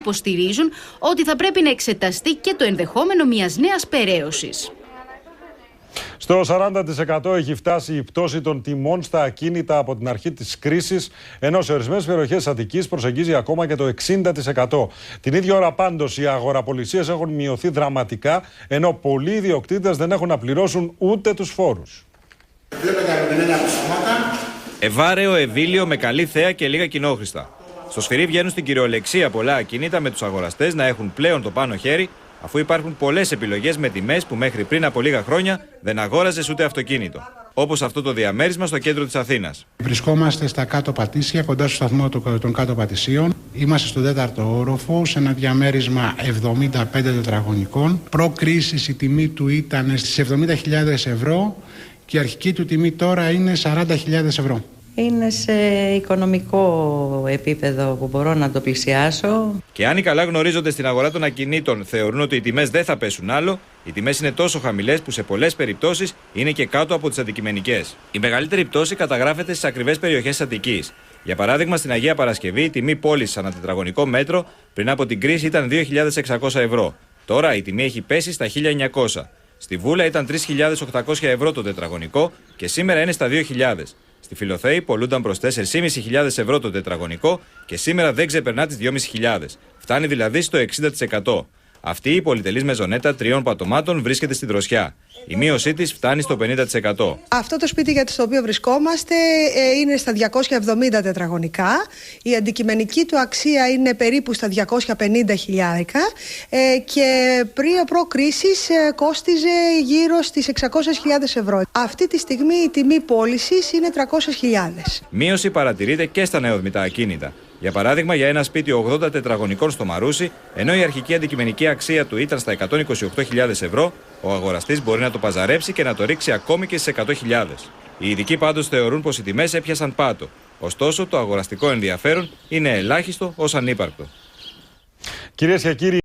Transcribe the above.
Υποστηρίζουν ότι θα πρέπει να εξεταστεί και το ενδεχόμενο μιας νέας περαίωσης. Στο 40% έχει φτάσει η πτώση των τιμών στα ακίνητα από την αρχή της κρίσης, ενώ σε ορισμένες περιοχές της Αττικής προσεγγίζει ακόμα και το 60%. Την ίδια ώρα πάντως οι αγοραπολισίες έχουν μειωθεί δραματικά, ενώ πολλοί ιδιοκτήτες δεν έχουν να πληρώσουν ούτε τους φόρους. Ευάρεο, ευήλιο, με καλή θέα και λίγα κοινόχρηστα. Στο Σφυρί βγαίνουν στην κυριολεξία πολλά ακίνητα με τους αγοραστές να έχουν πλέον το πάνω χέρι, αφού υπάρχουν πολλές επιλογές με τιμές που μέχρι πριν από λίγα χρόνια δεν αγόραζες ούτε αυτοκίνητο. Όπως αυτό το διαμέρισμα στο κέντρο της Αθήνας. Βρισκόμαστε στα κάτω Πατήσια, κοντά στο σταθμό των κάτω Πατησίων. Είμαστε στον 4ο όροφο, σε ένα διαμέρισμα 75 τετραγωνικών. Προ-κρίσης η τιμή του ήταν στις 70.000 ευρώ και η αρχική του τιμή τώρα είναι 40.000 ευρώ. Είναι σε οικονομικό επίπεδο που μπορώ να το πλησιάσω. Και αν οι καλά γνωρίζονται στην αγορά των ακινήτων θεωρούν ότι οι τιμές δεν θα πέσουν άλλο, οι τιμές είναι τόσο χαμηλές που σε πολλές περιπτώσεις είναι και κάτω από τις αντικειμενικές. Η μεγαλύτερη πτώση καταγράφεται στις ακριβές περιοχές της Αττικής. Για παράδειγμα, στην Αγία Παρασκευή η τιμή πώλησης ανά τετραγωνικό μέτρο πριν από την κρίση ήταν 2.600 ευρώ. Τώρα η τιμή έχει πέσει στα 1.900. Στη Βούλα ήταν 3.800 ευρώ το τετραγωνικό και σήμερα είναι στα 2.000. Στη Φιλοθέη πολλούνταν προς 4.500 ευρώ το τετραγωνικό και σήμερα δεν ξεπερνά τις 2.500. Φτάνει δηλαδή στο 60%. Αυτή η πολυτελής μεζονέτα 3 πατωμάτων βρίσκεται στη Δροσιά. Η μείωσή της φτάνει στο 50%. Αυτό το σπίτι για το οποίο βρισκόμαστε είναι στα 270 τετραγωνικά. Η αντικειμενική του αξία είναι περίπου στα 250 χιλιάρικα και προ-κρίσης κόστιζε γύρω στις 600.000 ευρώ. Αυτή τη στιγμή η τιμή πώλησης είναι 300.000. Μείωση παρατηρείται και στα νεοδμητά ακίνητα. Για παράδειγμα, για ένα σπίτι 80 τετραγωνικών στο Μαρούσι, ενώ η αρχική αντικειμενική αξία του ήταν στα 128.000 ευρώ, ο αγοραστής μπορεί να το παζαρέψει και να το ρίξει ακόμη και στις 100.000. Οι ειδικοί πάντως θεωρούν πως οι τιμές έπιασαν πάτο. Ωστόσο, το αγοραστικό ενδιαφέρον είναι ελάχιστο ως ανύπαρκτο. Κυρίες και κύριοι,